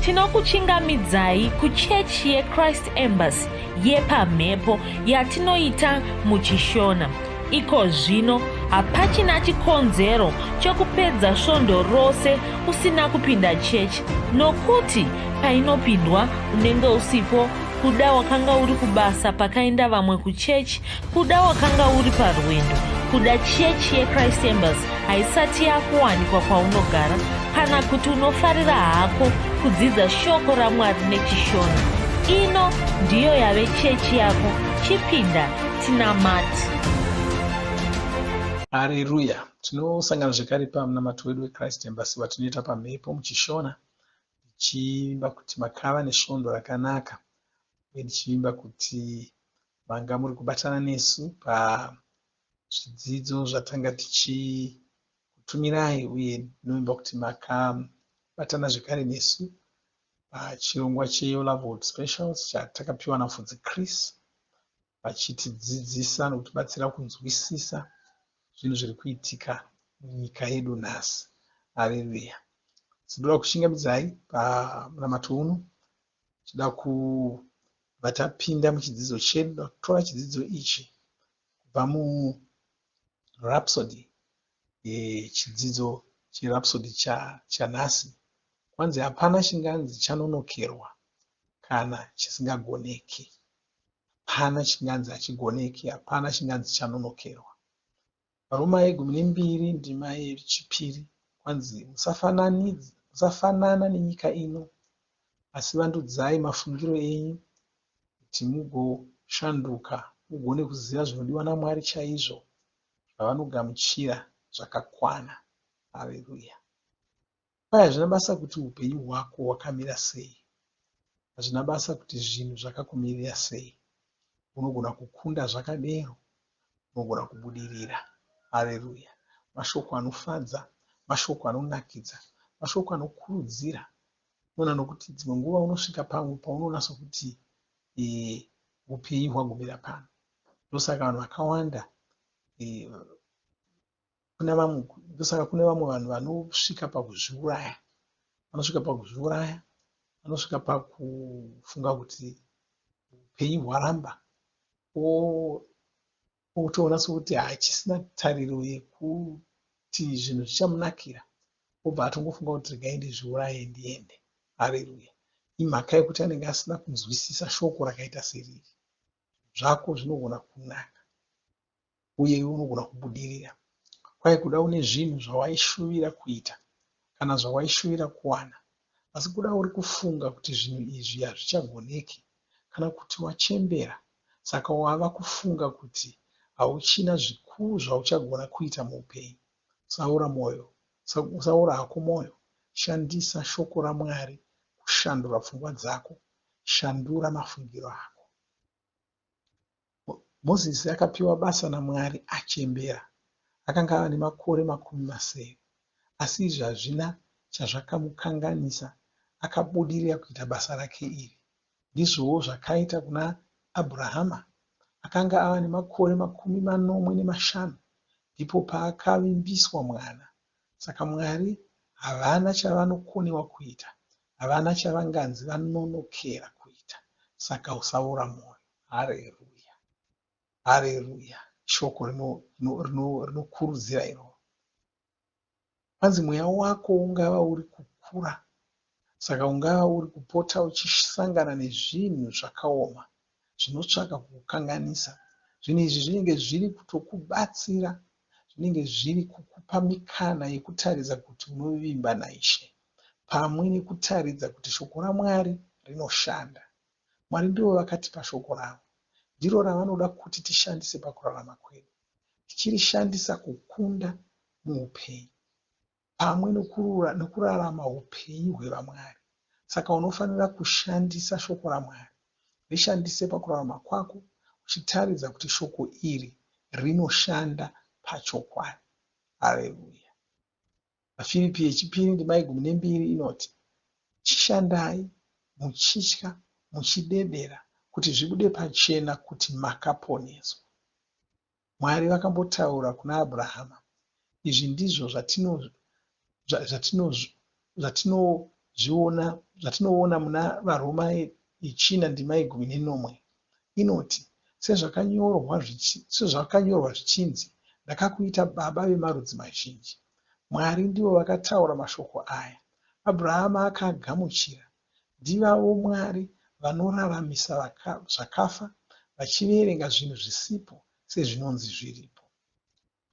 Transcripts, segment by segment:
tinokuchingamidzai kuchechi yeChrist Embassy yepamhepo yatinoita muchishona. Iko zvino hapachina chikonzero chokupedza svondo rose usina kupinda chechi, nokuti painopindwa unenge usipo, kuda wakanga uri kubasa pakaenda vamwe kuchechi, kuda wakanga uri parwendo, kuda chechi yeChrist Embassy haisati yakuwanikwa kwaunogara, kana kuti unofarira hako kudzidza shoko raMwari nechishona. Ino ndiyo yave chechi yako. Chipinda tinamati. Haleluya. Tinosangana zvekare pamunamato wedu weChrist Embassy watinoita pamhepo muchishona, tichivimba kuti makava nesvondo rakanaka, uye tichivimba kuti manga muri kubatana nesu pazvidzidzo zvatanga tichikutumirai, uye tinovimba kuti makabatana zvekare nesu pachirongwa cheYour Love World Specials chatakapiwa naFudzi Chris, vachitidzidzisa nokutibatsira kunzwisisa zvinhu zviri kuitika munyika yedu nhasi. Haleluya. Tinoda kuchingamidzai pamunamato uno, tinoda kubva tapinda muchidzidzo chedu, kutora chidzidzo ichi kubva murhapsody, chidzidzo cherhapsody chanhasi. Kwanzi hapana chinganzi chanonokerwa kana chisingagoneki. Hapana chinganzi hachigoneki, hapana chinganzi chanonokerwa. Varoma 12 ndima yechipiri, kwanzi musafanana nenyika ino, asi vandudzai mafungiro enyu kuti mugoshanduka, mugone kuziva zvinodiwa naMwari chaizvo, zvavanogamuchira zvakakwana. Haleluya. Kwai hazvina basa kuti upenyu hwako hwakamira sei, hazvina basa kuti zvinhu zvakakumirira sei, unogona kukunda zvakadero, unogona kubudirira. Haleluya. Mashoko anofadza, mashoko anonakidza, mashoko anokurudzira. Unoona nokuti dzimwe nguva unosvika pamwe paunonasa kuti upenyu hwagumira pano. Ndosaka vanhu vakawanda, kune vamwe vanhu vanosvika pakuzviuraya, vanosvika pakufunga kuti upenyu hwaramba, otoona sokuti hachisina tariro yekuti zvinhu zvichamunakira, obva atongofunga kuti regai ndizviuraye ndiende. Haleluya. Imhaka yekuti anenge asina kunzwisisa shoko rakaita seriri. Zvako zvinogona kunaka, uye unogona kubudirira. Kwai kuda une zvinhu zvawaishuvira kuita kana zvawaishuvira kuwana, asi kuda uri kufunga kuti zvinhu izvi hazvichagoneki, kana kuti wachembera, saka wava kufunga kuti hauchina zvikuru zvauchagona kuita muupenyu. Usaura hako mwoyo, shandisa shoko raMwari kushandura pfungwa dzako, shandura mafungiro ako. Mozisi akapiwa basa naMwari achembera, akanga ane makore 70, asi izvi hazvina chazvakamukanganisa, akabudirira kuita basa rake iri. Ndizvowo zvakaita kuna Abhurahama, akanga ava nemakore 45, ndipo paakavimbiswa mwana. Saka Mwari havana chavanokoniwa kuita, havana chavanganzi vanonokera kuita, saka usaora mwoyo. Haleluya. Haleluya. Shoko rinokurudzira iro. Kwanzi mweya wako ungava uri kukura, saka ungava uri kupota uchisangana nezvinhu zvakaoma zvinotsvaka kukukanganisa. Zvinhu izvi zvinenge zviri kutokubatsira, zvinenge zviri kukupa mikana yekutaridza kuti unovimba naIshe, pamwe nekutaridza kuti shoko raMwari rinoshanda. Mwari ndivo vakatipa shoko ravo, ndiro ravanoda kuti tishandise pakurarama kwedu, tichirishandisa kukunda muupenyu, pamwe nekurarama upenyu hwevaMwari. Saka unofanira kushandisa shoko raMwari, rishandise pakurarama kwako, uchitaridza kuti shoko iri rinoshanda pachokwadi. Haleluya. Vafiripi yechipiri ndima 12 inoti, chishandai muchitya, muchidedera, kuti zvibude pachena kuti makaponeswa. Mwari vakambotaura kuna Abhurahama, izvi ndizvo zvatinoona muna varoma yechina ndima 14 inoti sezvakanyorwa zvichinzi ndakakuita baba vemarudzi mazhinji. Mwari ndivo vakataura mashoko aya. Abhurahama akagamuchira. Ndivavo Mwari vanoraramisa zvakafa vachiverenga zvinhu zvisipo sezvinonzi zviripo.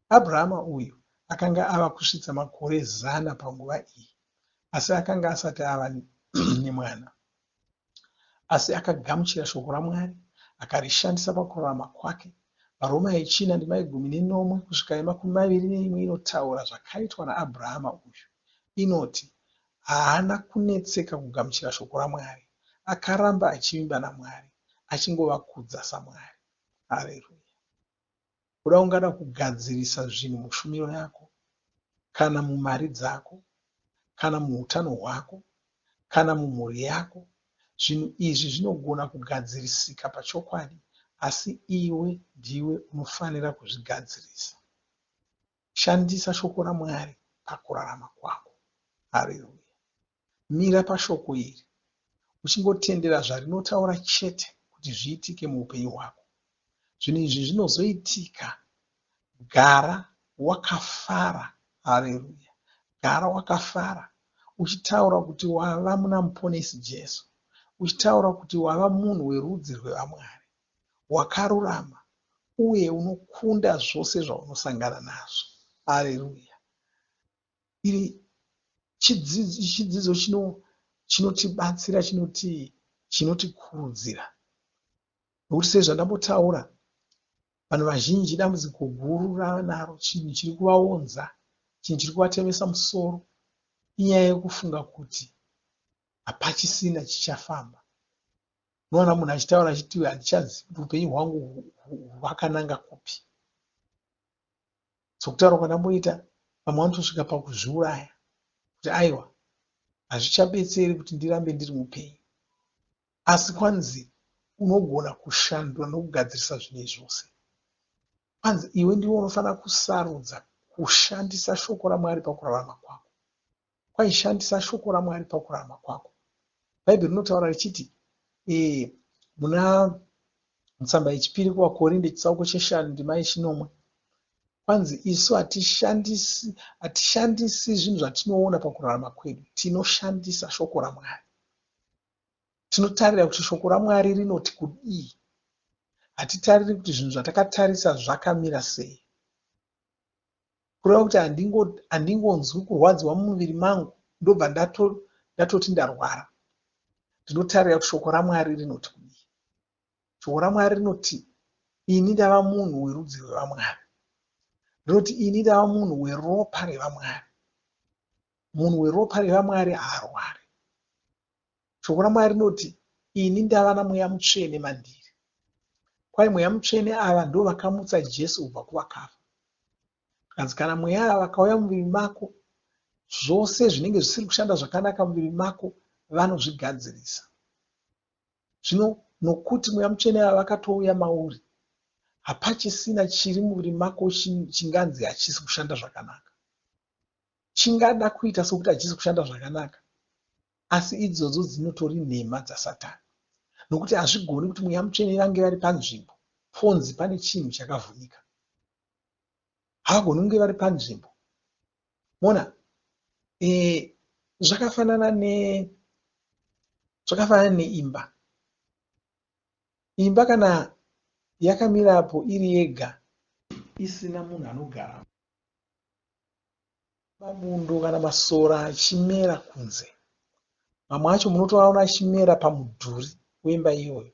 Abhurahama uyu akanga ava kusvitsa makore 100 panguva iyi, asi akanga asati ava nemwana. Asi akagamuchira shoko raMwari akarishandisa pakurarama kwake. Varoma yechina ndima 14 kusvika 21 inotaura zvakaitwa naAbhurahama uyu. Inoti haana kunetseka kugamuchira shoko raMwari, akaramba achivimba naMwari, achingovakudza saMwari. Haleluya. Kuda ungada kugadzirisa zvinhu mushumiro yako, kana mumari dzako, kana muutano hwako, kana mumhuri yako, zvinhu izvi zvinogona kugadzirisika pachokwadi, asi iwe ndiwe unofanira kuzvigadzirisa. Shandisa shoko raMwari pakurarama kwako. Haleluya. Mira pashoko iri uchingotendera zvarinotaura chete kuti zviitike muupenyu hwako. Zvinhu izvi zvinozoitika. Gara wakafara. Haleluya. Gara wakafara uchitaura kuti wava muna muponesi Jesu, uchitaura kuti wava munhu werudzi rwevaMwari, wakarurama uye unokunda zvose zvaunosangana nazvo. Haleluya. Iri chidzidzo chinotibatsira, chinotikurudzira, nokuti sezvandambotaura, vanhu vazhinji dambudziko guru ravanaro, chinhu chiri kuvaonza, chinhu chiri kuvatemesa musoro, inyaya yekufunga kuti hapachisina chichafamba. Unoona munhu achitaura achiti handichazivi kuti upenyu hwangu hwakananga kupi. Sokutaura kwandamboita, vamwe vanotosvika pakuzviuraya kuti aiwa, hazvichabetseri kuti ndirambe ndiri mupenyu. Asi kwanzi unogona kushandura nokugadzirisa zvinhu zvose. Kwanzi iwe ndiwe unofanira kusarudza kushandisa shoko raMwari pakurarama kwako. Kwaishandisa shoko raMwari pakurarama kwako. Bhaibheri rinotaura richiti muna tsamba yechipiri kuvakorinde chitsauko 5 ndima 9, kwanzi isu hatishandisi zvinhu zvatinoona pakurarama kwedu, tinoshandisa shoko raMwari. Tinotarira kuti shoko raMwari rinoti kudii. Hatitariri kuti zvinhu zvatakatarisa zvakamira sei. Kureva kuti handingonzwi kurwadziwa mumuviri mangu ndobva ndatoti ndarwara. Ndinotarira kuti shoko raMwari rinoti kudii. Shoko raMwari rinoti ini ndava munhu werudzi rwevaMwari. Rinoti ini ndava munhu weropa revaMwari. Munhu weropa revaMwari haarwari. Shoko raMwari rinoti ini ndava namweya mutsvene mandiri. Kwai mweya mutsvene ava ndo vakamutsa Jesu kubva kuvakafa. Kanzi kana mweya ava vakauya mumuviri mako, zvose zvinenge zvisiri kushanda zvakanaka mumuviri mako vanozvigadzirisa. Zvino nokuti mweya mutsvene ava vakatouya mauri, hapachisina chiri mumuviri mako chinganzi hachisi kushanda zvakanaka. Chingada kuita sokuti hachisi kushanda zvakanaka, asi idzodzo dzinotori nhema dzaSatani. Nokuti hazvigoni kuti mweya mutsvene vange vari panzvimbo ponzi pane chinhu chakavhunika. Havagoni kunge vari panzvimbo. Mona, zvakafanana neimba. Imba kana yakamirapo iri yega isina munhu anogara, mabundo kana masora achimera kunze, mamwe acho munotoaona achimera pamudhuri wemba iyoyo.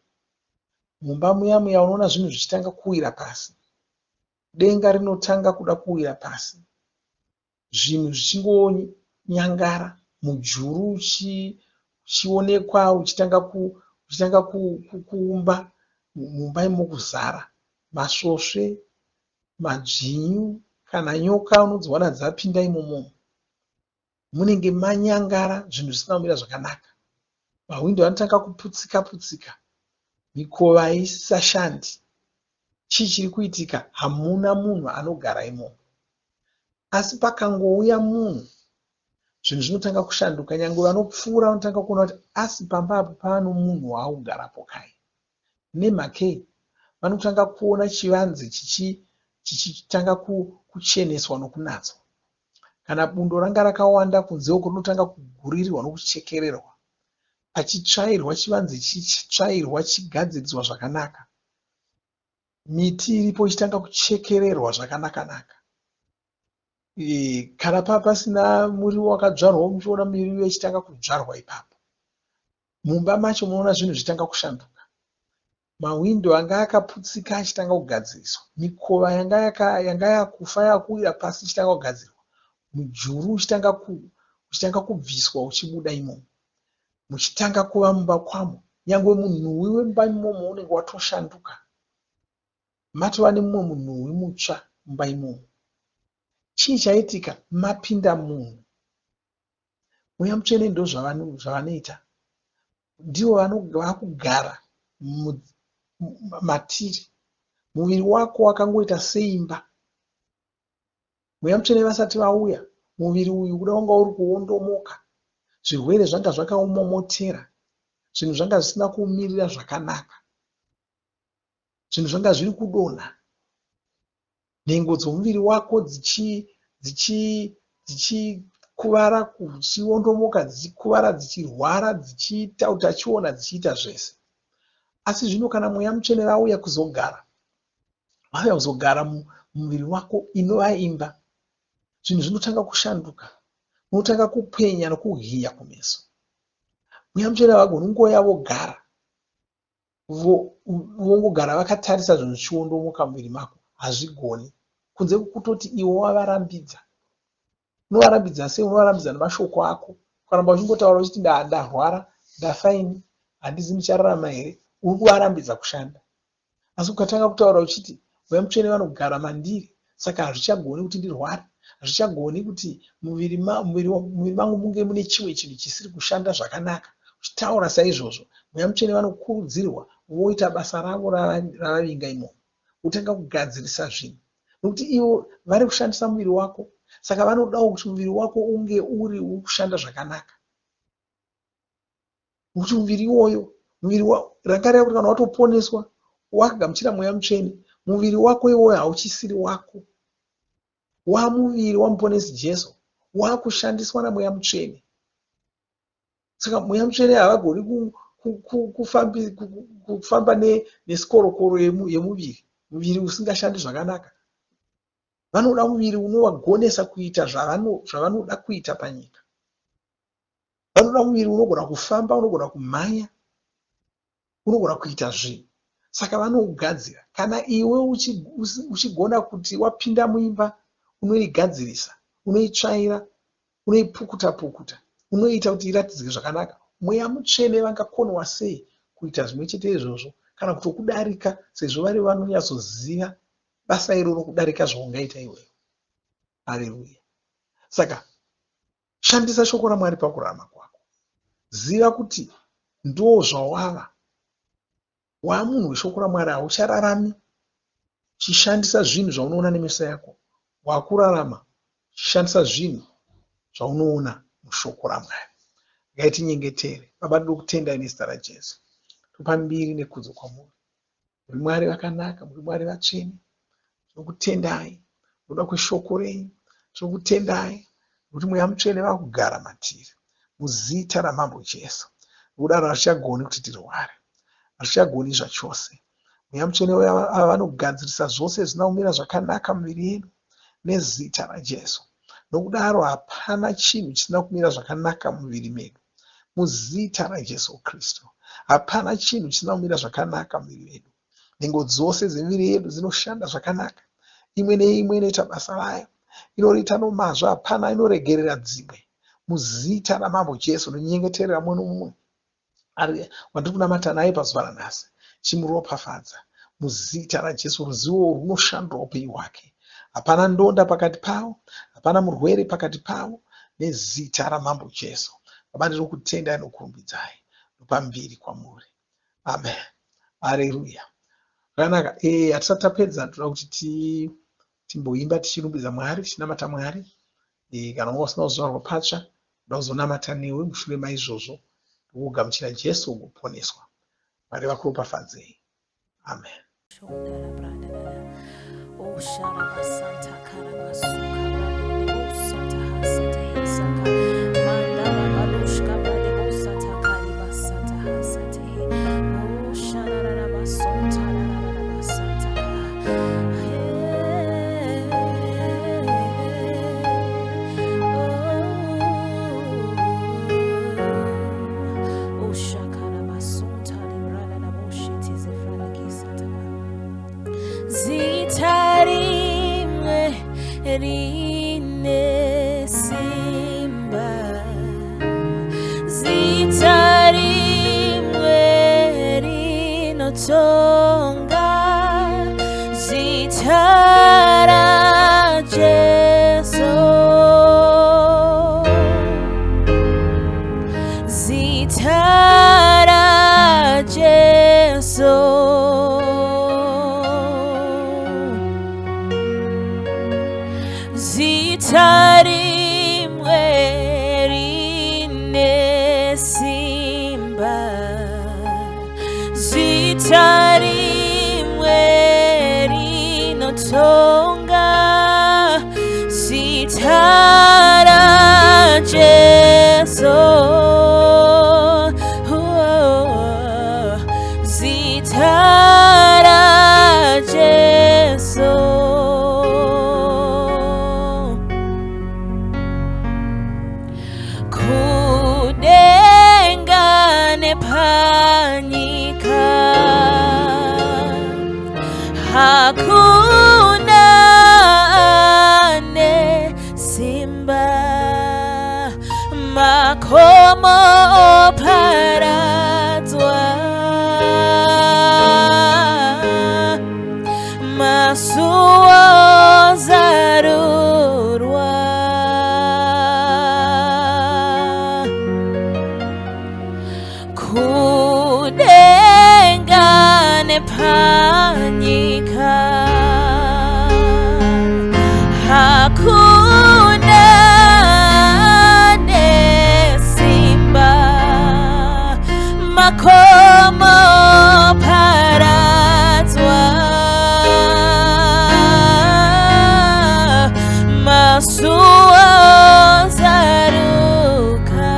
Mumba muya unoona zvinhu zvichitanga kuwira pasi, denga rinotanga kuda kuwira pasi, zvinhu zvichingonyangara, mujuru uchionekwa uchitanga kuumba mumba imokuzara masvosve, madzvinyu kana nyoka unodziwana dzapinda imomo. Munenge manyangara, zvinhu zvisina kumira zvakanaka. Mahwindo anotanga kuputsika, mikova haisashandi. Chii chiri kuitika? Hamuna munhu anogara imomo. Asi pakangouya munhu, zvinhu zvinotanga kushanduka. Nyange vanopfuura vanotanga kuona kuti asi pamba apo pano munhu waakugarapo kai. Nemhakei vanotanga kuona chivanze chichitanga kucheneswa nokunatswa. Kana bundo ranga rakawanda kunze uko rinotanga kugurirwa nokuchekererwa. Pachitsvairwa chivanze chichitsvairwa chigadziriswa zvakanaka. Miti iripo ichitanga kuchekererwa zvakanaka-naka. Kana pasina muriwo wakadzvarwa muchiona miriwo ichitanga kudzvarwa ipapo. Mumba macho munoona zvinhu zvitanga kushanduka. Mawindo anga akaputsika achitanga kugadziriswa. Mikova yanga yakufa yakuwira pasi ichitanga kugadzirwa. Mujuru uchitanga kubviswa uchibuda imomo. Muchitanga kuva mumba kwamo. Nyangwe munhuwi wemumba imomo unenge watoshanduka. Matova nemumwe munhuwi mutsva mumba imomo. Chii chaitika? Mapinda munhu. Mweya Mutsvene ndo zvavanoita. Ndivo vakugara matiri. Muviri wako wakangoita seimba. Mweya Mutsvene vasati vauya, muviri uyu kuda wanga uri kuondomoka. Zvirwere zvanga zvakaumomotera. Zvinhu zvanga zvisina kumirira zvakanaka. Zvinhu zvanga zviri kudonha. Nhengo dzomuviri wako dzichikuvara, dzichiondomoka, dzichikuvara, dzichirwara, dzichiita utachiona, dzichiita zvese. Asi zvino kana Mweya Mutsvene vauya kuzogara, vauya kuzogara mumuviri wako inova imba, zvinhu zvinotanga kushanduka. Unotanga kupenya nokuhiya kumeso. Mweya Mutsvene vagoni kungoya vogara. Vongogara vakatarisa zvinhu zvichiondomoka muviri mako. Hazvigoni. Kunze kutoti iwe wavarambidza. Unovarambidza sei? Unovarambidza nemashoko ako. Ukaramba uchingotaura uchiti ndarwara, ndafaini, handizi ndichararama here, uri kuvarambidza kushanda. Asi ukatanga kutaura uchiti Mweya Mutsvene vanogara mandiri, saka hazvichagoni kuti ndirware, hazvichagoni kuti muviri mangu munge mune chimwe chinhu chisiri kushanda zvakanaka. Uchitaura saizvozvo, Mweya Mutsvene vanokurudzirwa voita basa ravo ravavinga imomo. Utanga kugadzirisa zvinhu. Nokuti ivo vari kushandisa muviri wako, saka vanodawo kuti muviri wako unge uri kushanda zvakanaka. Nokuti muviri iwoyo, rangarira kuti kana watoponeswa, wakagamuchira Mweya Mutsvene, muviri wako iwoyo hauchisiri wako. Wamuviri wamuponesi Jesu, wakushandiswa naMweya Mutsvene. Saka Mweya Mutsvene havagoni kufamba nesikorokoro yemuviri, muviri usingashandi zvakanaka. Vanoda muviri unovagonesa kuita zvavanoda kuita panyika. Vanoda muviri unogona kufamba, unogona kumhanya, unogona kuita zvinhu. Saka vanougadzira. Kana iwe uchigona kuti wapinda muimba, unoigadzirisa, unoitsvaira, unoipukuta-pukuta, unoita kuti iratidzike zvakanaka. Mweya Mutsvene vangakonwa sei kuita zvimwe chete izvozvo, kana kutokudarika, sezvo vari vanonyatsoziva basa iroro kudarika zvaungaita iwewe. Haleluya. Saka shandisa shoko raMwari pakurarama kwako. Ziva kuti ndo zvawava. Wamunhu weshoko raMwari, hauchararami chishandisa zvinhu zvaunoona nemeso yako. Wakurarama chishandisa zvinhu zvaunoona mushoko raMwari. Ngaitinyengetere. Baba, ndiri kutendai nezita raJesu. Topa mbiri nekudzo kwamuri. Muri Mwari vakanaka, muri Mwari vatsvene. Tinokutendai nokuda kweshoko renyu. Tinokutendai nokuti Mweya Mutsvene vakugara matiri. Muzita raMambo Jesu. Nokudaro hazvichagoni kuti tirware. Hazvichagoni zvachose. Mweya Mutsvene vanogadzirisa zvose zvisina kumira zvakanaka muviri yedu nezita raJesu. Nokudaro hapana chinhu chisina kumira zvakanaka muviri medu. Muzita raJesu Kristu. Hapana chinhu chisina kumira zvakanaka muviri medu. Nhengo dzose dzemiviri yedu dzinoshanda zvakanaka. Imwe neimwe inoita basa rayo. Inoriita nomazvo, hapana inoregerera dzimwe. Muzita raMambo Jesu rinonyengeterera mumwe nomumwe wandiri kunamata naye pazuva ranhasi. Chimuropafadza. Muzita raJesu, ruzivo runoshandura upenyu hwake. Hapana ndonda pakati pavo, hapana murwere pakati pavo, nezita raMambo Jesu. Baba, ndiri kutendai nokurumbidzai. Nopa mbiri kwamuri. Amen. Haleluya. Zvakanaka. Hatisati tapedza, toda kuti timboimba tichirumbidza Mwari, tichinamata Mwari. Kana wanga usina zuva rwapatsva, kuzonamata newe mushure maizvozvo ndokugamuchira Jesu ugoponeswa. Mwari vakuropafadzei. Amen. Rine simba zitarimwe rinotonga zitara Jesu zitara Jesu zitarimwe rine simba zitarimwe rinotonga zitara Jesu zitara Jesu panyika hakuna ane simba makomo paradzwa masuo zarurwa kudengane panyika hakuna nesimba makomo paradzwa masuo zaruka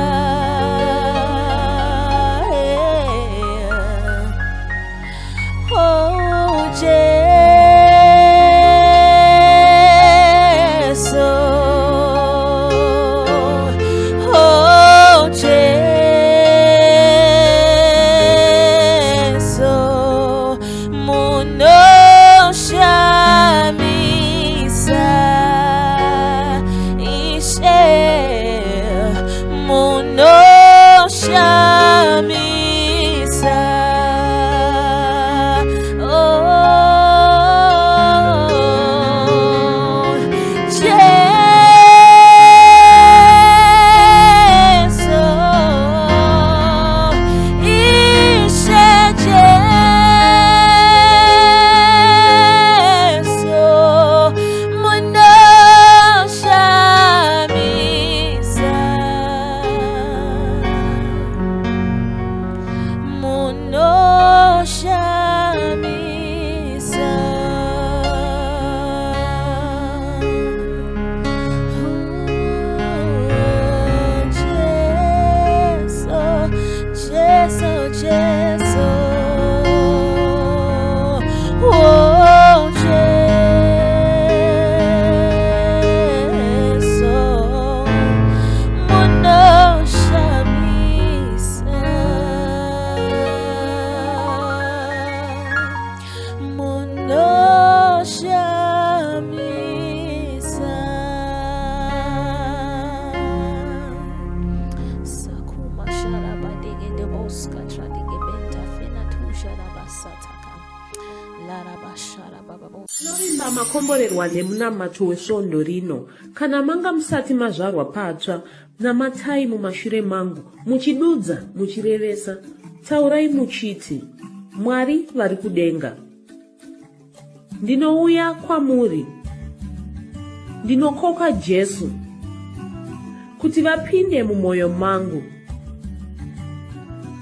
Novimba makomborerwa nemunamato wesvondo rino. Kana manga musati mazvarwa patsva, namatai mumashure mangu, muchidudza, muchirevesa. Taurai muchiti, Mwari vari kudenga, ndinouya kwamuri, ndinokoka Jesu kuti vapinde mumwoyo mangu.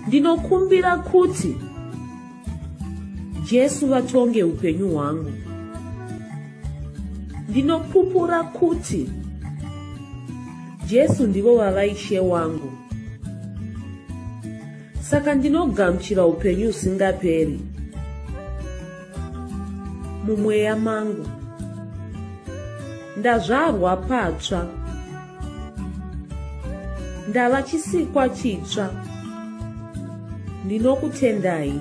Ndinokumbira kuti Jesu vatonge upenyu hwangu. Ndinopupura kuti Jesu ndivo vava Ishe wangu. Saka ndinogamuchira upenyu usingaperi mumweya mangu. Ndazvarwa patsva, ndava chisikwa chitsva. Ndinokutendai.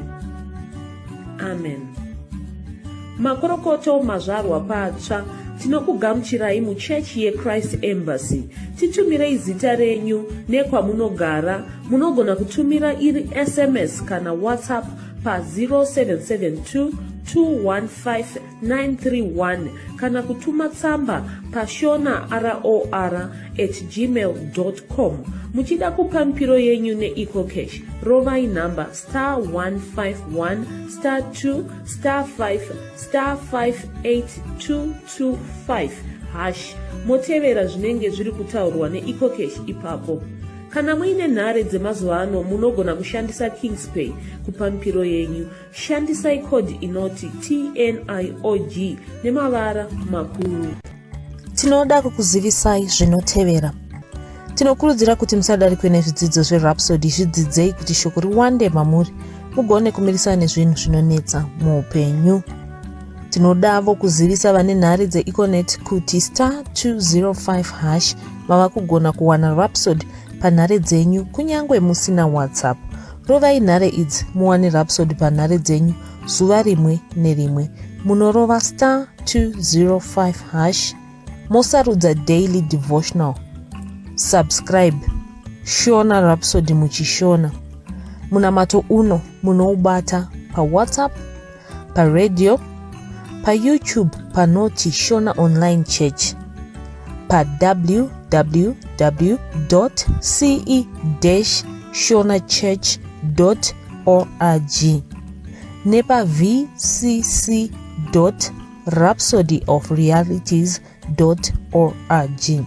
Amen. Makorokoto mazvarwa patsva, tinokugamuchirai muchechi yeChrist Embassy. Titumirei zita renyu nekwamunogara. Munogona kutumira iri SMS kana WhatsApp pa 0772 215 kana kutuma tsamba pa shonaror@gmail.com. Muchida kupa mpiro yenyu neEcocash, rovai namba *151*2*5*58225# motevera zvinenge zviri kutaurwa neEcocash ipapo. Kana muine nhare dzemazuva ano munogona kushandisa KingsPay kupa mpiro yenyu. Shandisai kodi inoti TNIOG nemavara makuru. Tinoda kukuzivisai zvinotevera. Tinokurudzira kuti musadarikwe nezvidzidzo zveRhapsody. Zvidzidzei kuti shoko riwande mamuri mugone kumirisana nezvinhu zvinonetsa muupenyu. Tinodavo kuzivisa vane nhare dzeEconet kuti *205# vava kugona kuwana Rhapsody panhare dzenyu kunyangwe musina WhatsApp. Rovai nhare idzi muwane Rhapsody panhare dzenyu zuva rimwe nerimwe. Munorova *205# mosarudza Daily Devotional. Subscribe Shona Rhapsody muchishona. Munamato uno munoubata pa WhatsApp, pa radio, pa YouTube panoti Shona Online Church, pa www.ce-shonachurch.org nepa vcc.rhapsodyofrealities.org.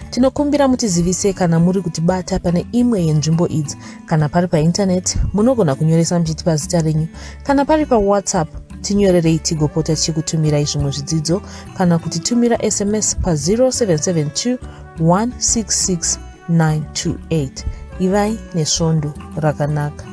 Tinokumbira mutizivise kana muri kutibata pane imwe yenzvimbo idzi. Kana pari painternet munogona kunyoresa muchitipa zita renyu. Kana pari pa WhatsApp tinyorerei tigopota tichikutumirai zvimwe zvidzidzo kana kutitumira SMS pa 0772 166 928. Ivai nesvondo rakanaka.